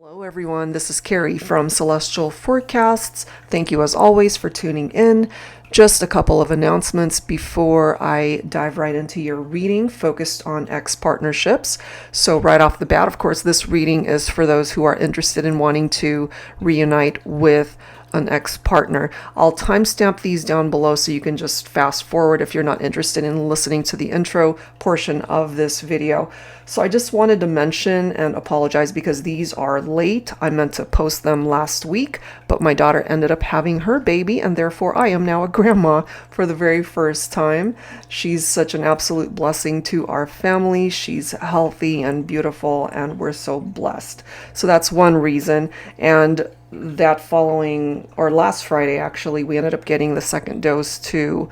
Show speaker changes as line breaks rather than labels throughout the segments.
Hello everyone, this is Carrie from Celestial Forecasts. Thank you as always for tuning in. Just a couple of announcements before I dive right into your reading focused on ex-partnerships. So right off the bat, of course, this reading is for those who are interested in wanting to reunite with an ex-partner. I'll timestamp these down below so you can just fast forward if you're not interested in listening to the intro portion of this video. So I just wanted to mention and apologize because these are late. I meant to post them last week, but my daughter ended up having her baby and therefore I am now a grandma for the very first time. She's such an absolute blessing to our family. She's healthy and beautiful and we're so blessed. So that's one reason. And that following, or last Friday actually, we ended up getting the second dose to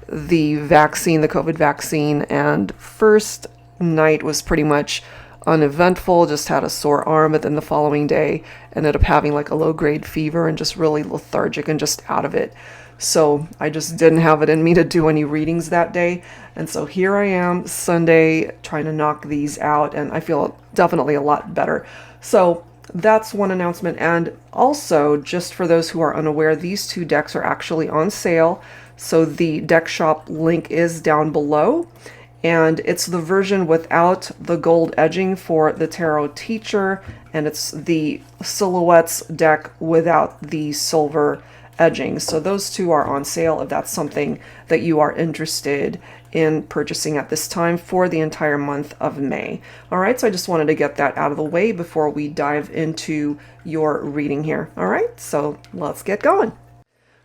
the vaccine, the COVID vaccine, and first night was pretty much uneventful, just had a sore arm, but then the following day ended up having like a low-grade fever and just really lethargic and just out of it. So I just didn't have it in me to do any readings that day. And so here I am Sunday trying to knock these out and I feel definitely a lot better. So that's one announcement. And also, just for those who are unaware, these two decks are actually on sale. So the deck shop link is down below. And it's the version without the gold edging for the Tarot Teacher. And it's the Silhouettes deck without the silver edging. So those two are on sale if that's something that you are interested in purchasing at this time for the entire month of May. All right, so I just wanted to get that out of the way before we dive into your reading here. All right, so let's get going.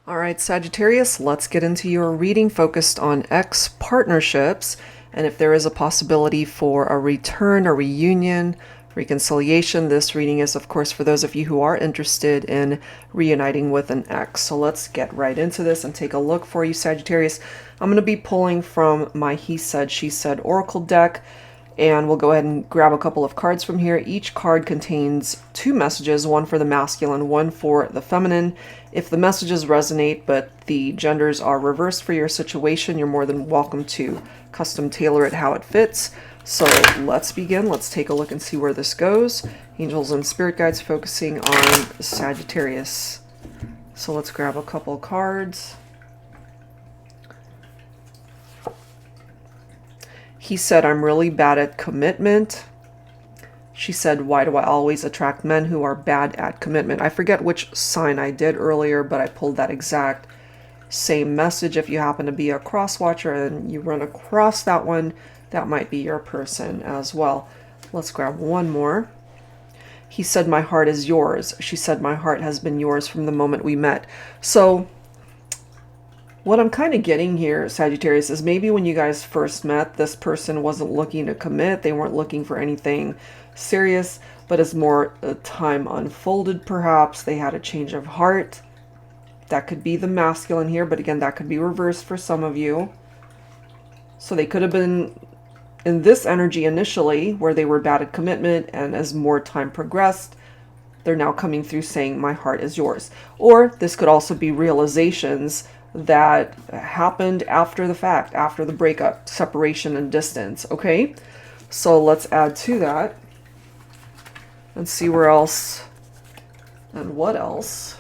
All right, Sagittarius, let's get into your reading focused on ex-partnerships and if there is a possibility for a return, a reunion, reconciliation. This reading is, of course, for those of you who are interested in reuniting with an ex. So let's get right into this and take a look for you, Sagittarius. I'm going to be pulling from my He Said, She Said Oracle deck, and we'll go ahead and grab a couple of cards from here. Each card contains two messages, one for the masculine, one for the feminine. If the messages resonate, but the genders are reversed for your situation, you're more than welcome to custom tailor it how it fits. So let's begin. Let's take a look and see where this goes. Angels and spirit guides focusing on Sagittarius. So let's grab a couple cards. He said, I'm really bad at commitment. She said, why do I always attract men who are bad at commitment? I forget which sign I did earlier, but I pulled that exact same message. If you happen to be a cross watcher and you run across that one, that might be your person as well. Let's grab one more. He said, my heart is yours. She said, my heart has been yours from the moment we met. So what I'm kind of getting here, Sagittarius, is maybe when you guys first met, this person wasn't looking to commit. They weren't looking for anything serious, but as more time unfolded, perhaps they had a change of heart. That could be the masculine here, but again, that could be reversed for some of you. So they could have been in this energy initially where they were bad at commitment, and as more time progressed, they're now coming through saying, my heart is yours. Or this could also be realizations that happened after the fact, after the breakup, separation, and distance. Okay, so let's add to that and see where else and what else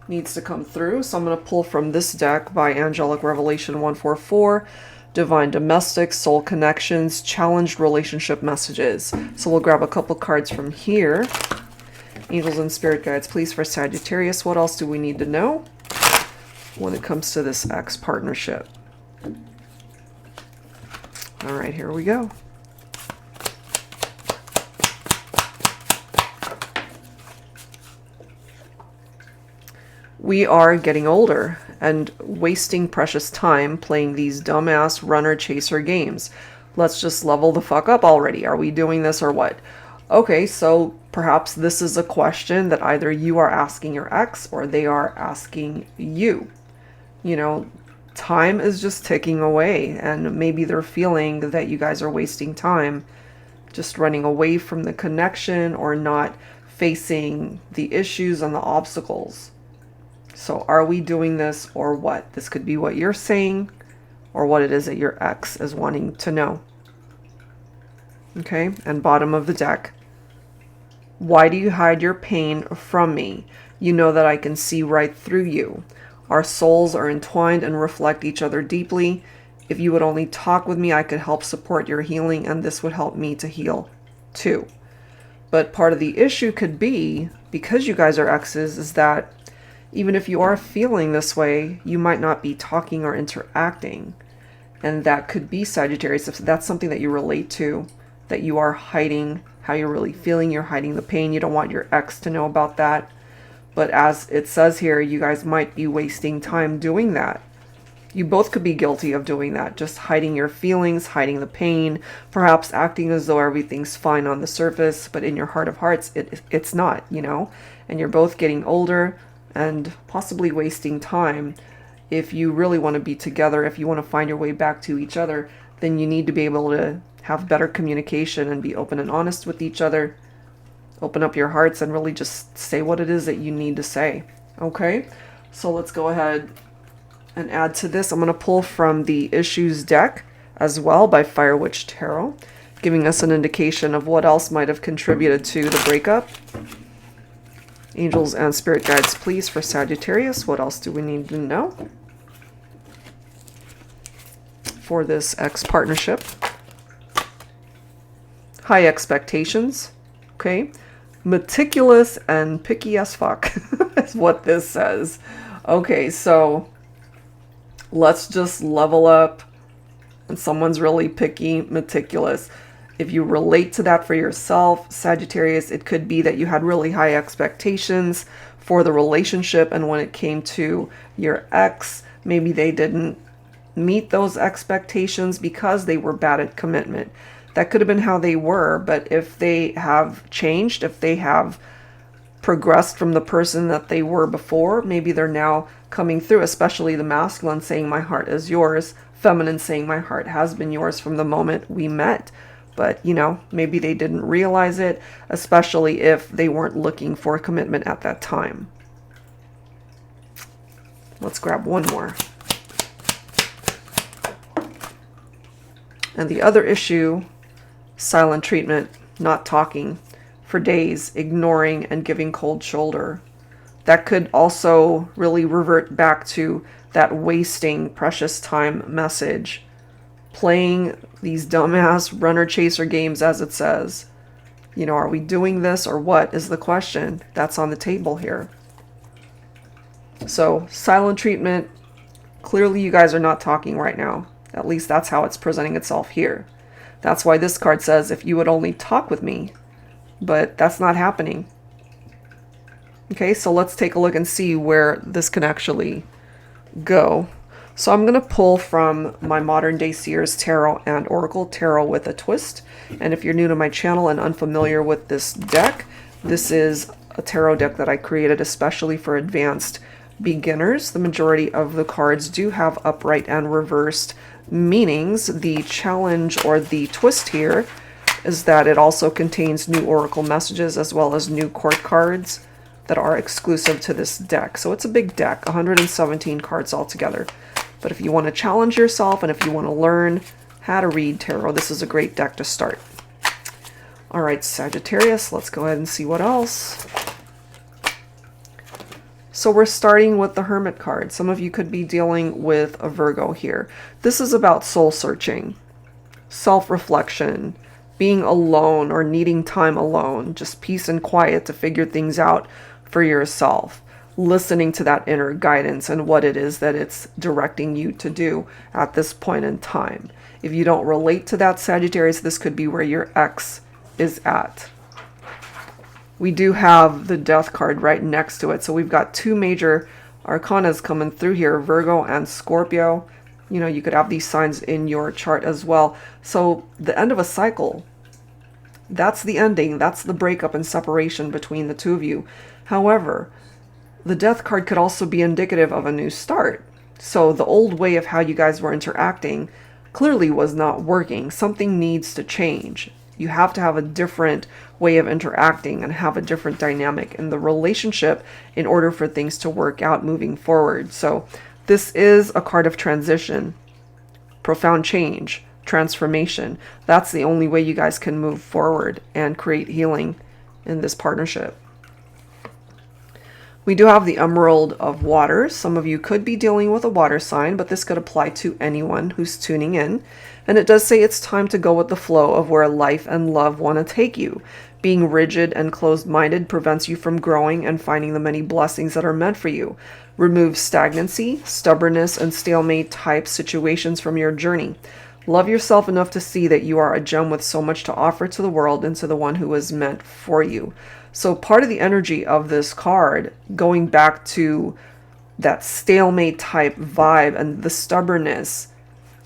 needs to come through. So I'm going to pull from this deck by Angelic Revelation 144, Divine Domestic, Soul Connections, Challenged Relationship Messages. So we'll grab a couple cards from here. Angels and Spirit Guides, please, for Sagittarius. What else do we need to know when it comes to this ex-partnership? All right, here we go. We are getting older and wasting precious time playing these dumbass runner-chaser games. Let's just level the fuck up already. Are we doing this or what? Okay, so perhaps this is a question that either you are asking your ex or they are asking you. You know, time is just ticking away and maybe they're feeling that you guys are wasting time just running away from the connection or not facing the issues and the obstacles. So are we doing this or what? This could be what you're saying or what it is that your ex is wanting to know. Okay, and bottom of the deck, Why do you hide your pain from me? You know that I can see right through you. Our souls are entwined and reflect each other deeply. If you would only talk with me, I could help support your healing, and this would help me to heal too. But part of the issue could be, because you guys are exes, is that even if you are feeling this way, you might not be talking or interacting. And that could be Sagittarius. If that's something that you relate to, that you are hiding how you're really feeling, you're hiding the pain, you don't want your ex to know about that. But as it says here, you guys might be wasting time doing that. You both could be guilty of doing that, just hiding your feelings, hiding the pain, perhaps acting as though everything's fine on the surface, but in your heart of hearts, it's not, you know? And you're both getting older and possibly wasting time. If you really want to be together, if you want to find your way back to each other, then you need to be able to have better communication and be open and honest with each other. Open up your hearts and really just say what it is that you need to say. Okay? So let's go ahead and add to this. I'm going to pull from the Issues deck as well by Fire Witch Tarot, giving us an indication of what else might have contributed to the breakup. Angels and spirit guides, please, for Sagittarius. What else do we need to know for this ex partnership? High expectations. Okay. Meticulous and picky as fuck is what this says. Okay, so let's just level up. And someone's really picky, meticulous. If you relate to that for yourself, Sagittarius, it could be that you had really high expectations for the relationship, and when it came to your ex, maybe they didn't meet those expectations because they were bad at commitment. That could have been how they were, but if they have changed, if they have progressed from the person that they were before, maybe they're now coming through, especially the masculine saying, my heart is yours, feminine saying, my heart has been yours from the moment we met. But, you know, maybe they didn't realize it, especially if they weren't looking for commitment at that time. Let's grab one more. And the other issue, silent treatment, not talking for days, ignoring and giving cold shoulder. That could also really revert back to that wasting precious time message. Playing these dumbass runner chaser games, as it says. You know, are we doing this or what is the question that's on the table here? So, silent treatment. Clearly you guys are not talking right now. At least that's how it's presenting itself here. That's why this card says, if you would only talk with me. But that's not happening. Okay, so let's take a look and see where this can actually go. So I'm going to pull from my Modern Day Seers Tarot and Oracle Tarot with a twist. And if you're new to my channel and unfamiliar with this deck, this is a tarot deck that I created especially for advanced beginners. The majority of the cards do have upright and reversed meanings. The challenge or the twist here is that it also contains new oracle messages as well as new court cards that are exclusive to this deck. So it's a big deck, 117 cards altogether. But if you want to challenge yourself and if you want to learn how to read tarot, this is a great deck to start. All right, Sagittarius, let's go ahead and see what else. So we're starting with the Hermit card. Some of you could be dealing with a Virgo here. This is about soul searching, self-reflection, being alone or needing time alone, just peace and quiet to figure things out for yourself. Listening to that inner guidance and what it is that it's directing you to do at this point in time. If you don't relate to that, Sagittarius, this could be where your ex is at. We do have the Death card right next to it. So we've got two major arcanas coming through here, Virgo and Scorpio. You know, you could have these signs in your chart as well. So the end of a cycle, that's the ending. That's the breakup and separation between the two of you. However, the Death card could also be indicative of a new start. So the old way of how you guys were interacting clearly was not working. Something needs to change. You have to have a different way of interacting and have a different dynamic in the relationship in order for things to work out moving forward. So this is a card of transition, profound change, transformation. That's the only way you guys can move forward and create healing in this partnership. We do have the Emerald of Water. Some of you could be dealing with a water sign, but this could apply to anyone who's tuning in. And it does say it's time to go with the flow of where life and love want to take you. Being rigid and closed-minded prevents you from growing and finding the many blessings that are meant for you. Remove stagnancy, stubbornness, and stalemate type situations from your journey. Love yourself enough to see that you are a gem with so much to offer to the world and to the one who was meant for you. So part of the energy of this card, going back to that stalemate type vibe and the stubbornness,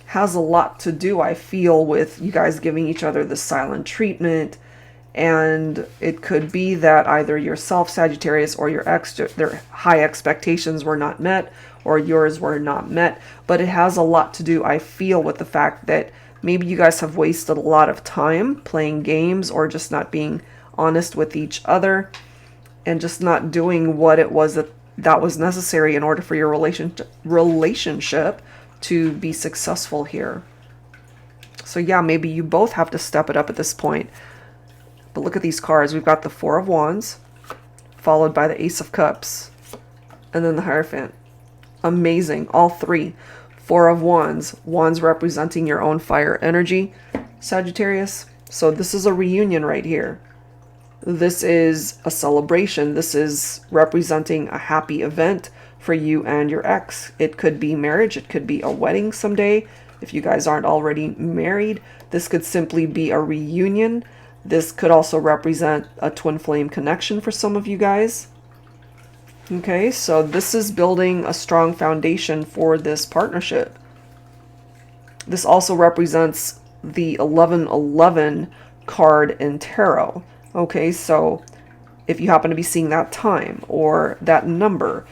has a lot to do, I feel, with you guys giving each other the silent treatment. And it could be that either yourself, Sagittarius, or your ex, their high expectations were not met, or yours were not met. But it has a lot to do, I feel, with the fact that maybe you guys have wasted a lot of time playing games or just not being honest with each other and just not doing what it was that was necessary in order for your relationship to be successful here. So yeah, maybe you both have to step it up at this point. But look at these cards. We've got the Four of Wands, followed by the Ace of Cups, and then the Hierophant. Amazing. All three. Four of Wands. Wands representing your own fire energy, Sagittarius. So this is a reunion right here. This is a celebration. This is representing a happy event for you and your ex. It could be marriage. It could be a wedding someday. If you guys aren't already married, this could simply be a reunion. This could also represent a twin flame connection for some of you guys. Okay, so this is building a strong foundation for this partnership. This also represents the 1111 card in tarot. Okay, so if you happen to be seeing that time or that number,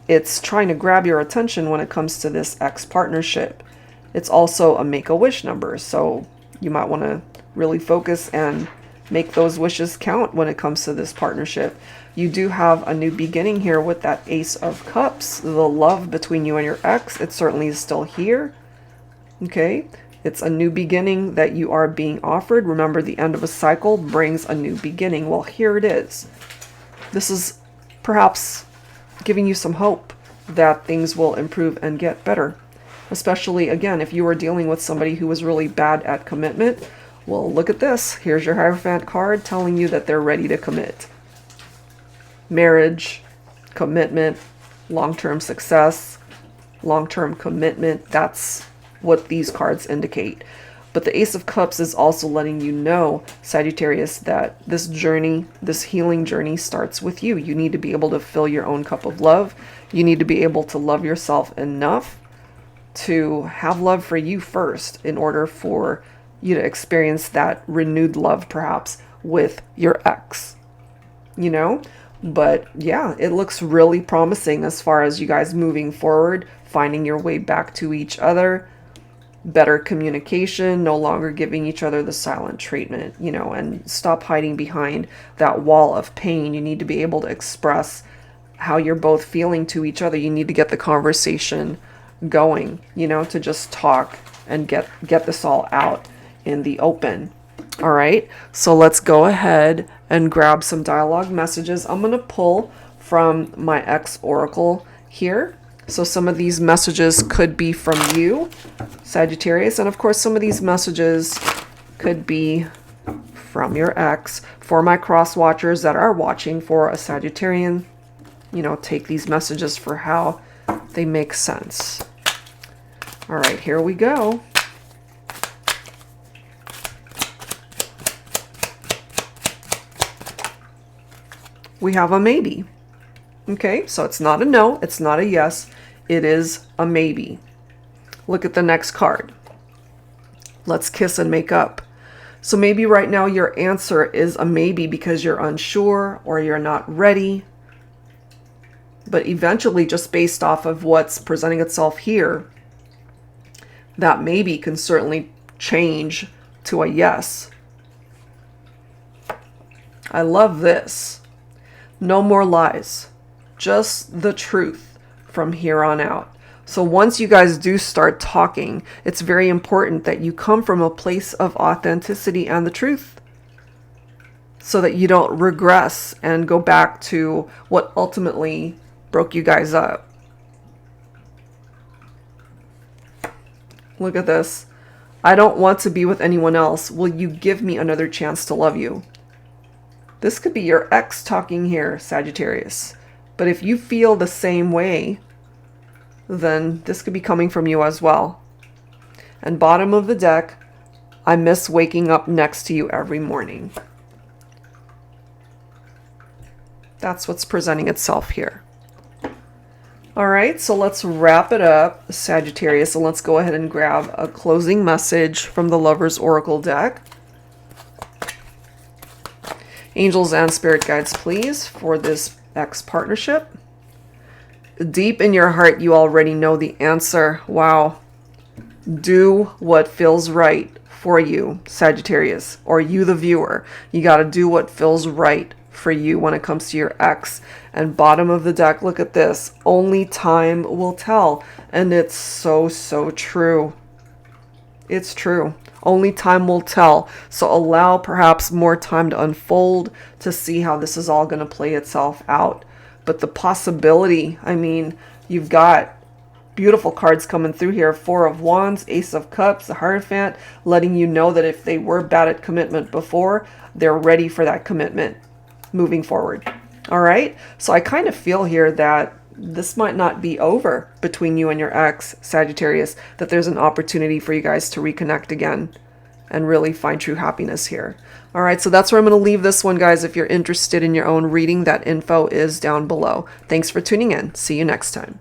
it's trying to grab your attention when it comes to this X partnership. It's also a Make-A-Wish number, so you might want to really focus and make those wishes count when it comes to this partnership. You do have a new beginning here with that Ace of Cups. The love between you and your ex, it certainly is still here. Okay, it's a new beginning that you are being offered. Remember, the end of a cycle brings a new beginning. Well, here it is. This is perhaps giving you some hope that things will improve and get better. Especially, again, if you were dealing with somebody who was really bad at commitment. Well, look at this. Here's your Hierophant card telling you that they're ready to commit. Marriage, commitment, long-term success, long-term commitment. That's what these cards indicate. But the Ace of Cups is also letting you know, Sagittarius, that this journey, this healing journey starts with you. You need to be able to fill your own cup of love. You need to be able to love yourself enough to have love for you first in order for you to experience that renewed love perhaps with your ex, you know? But yeah, it looks really promising as far as you guys moving forward, finding your way back to each other, better communication, no longer giving each other the silent treatment, you know, and stop hiding behind that wall of pain. You need to be able to express how you're both feeling to each other. You need to get the conversation going, you know, to just talk and get this all out in the open. All right, so let's go ahead and grab some dialogue messages. I'm going to pull from my X Oracle here. So some of these messages could be from you, Sagittarius, and of course some of these messages could be from your ex. For my cross watchers that are watching for a Sagittarian, you know, take these messages for how they make sense. All right, here we go. We have a maybe. Okay, so it's not a no, it's not a yes, it is a maybe. Look at the next card. Let's kiss and make up. So maybe right now your answer is a maybe because you're unsure or you're not ready. But eventually, just based off of what's presenting itself here, that maybe can certainly change to a yes. I love this. No more lies, just the truth from here on out. So once you guys do start talking, it's very important that you come from a place of authenticity and the truth. so that you don't regress and go back to what ultimately broke you guys up. Look at this. I don't want to be with anyone else. Will you give me another chance to love you? This could be your ex talking here, Sagittarius. But if you feel the same way, then this could be coming from you as well. And bottom of the deck, I miss waking up next to you every morning. That's what's presenting itself here. All right, so let's wrap it up, Sagittarius, and let's go ahead and grab a closing message from the Lover's Oracle deck. Angels and spirit guides, please, for this X partnership. Deep in your heart, you already know the answer. Wow. Do what feels right for you, Sagittarius, or you, the viewer. You got to do what feels right for you when it comes to your ex. And bottom of the deck, look at this. Only time will tell. And it's so, so true. It's true. Only time will tell. So allow perhaps more time to unfold to see how this is all going to play itself out. But the possibility, I mean, you've got beautiful cards coming through here. Four of Wands, Ace of Cups, the Hierophant, letting you know that if they were bad at commitment before, they're ready for that commitment moving forward. All right. So I kind of feel here that this might not be over between you and your ex, Sagittarius, that there's an opportunity for you guys to reconnect again and really find true happiness here. All right. So that's where I'm going to leave this one, guys. If you're interested in your own reading, that info is down below. Thanks for tuning in. See you next time.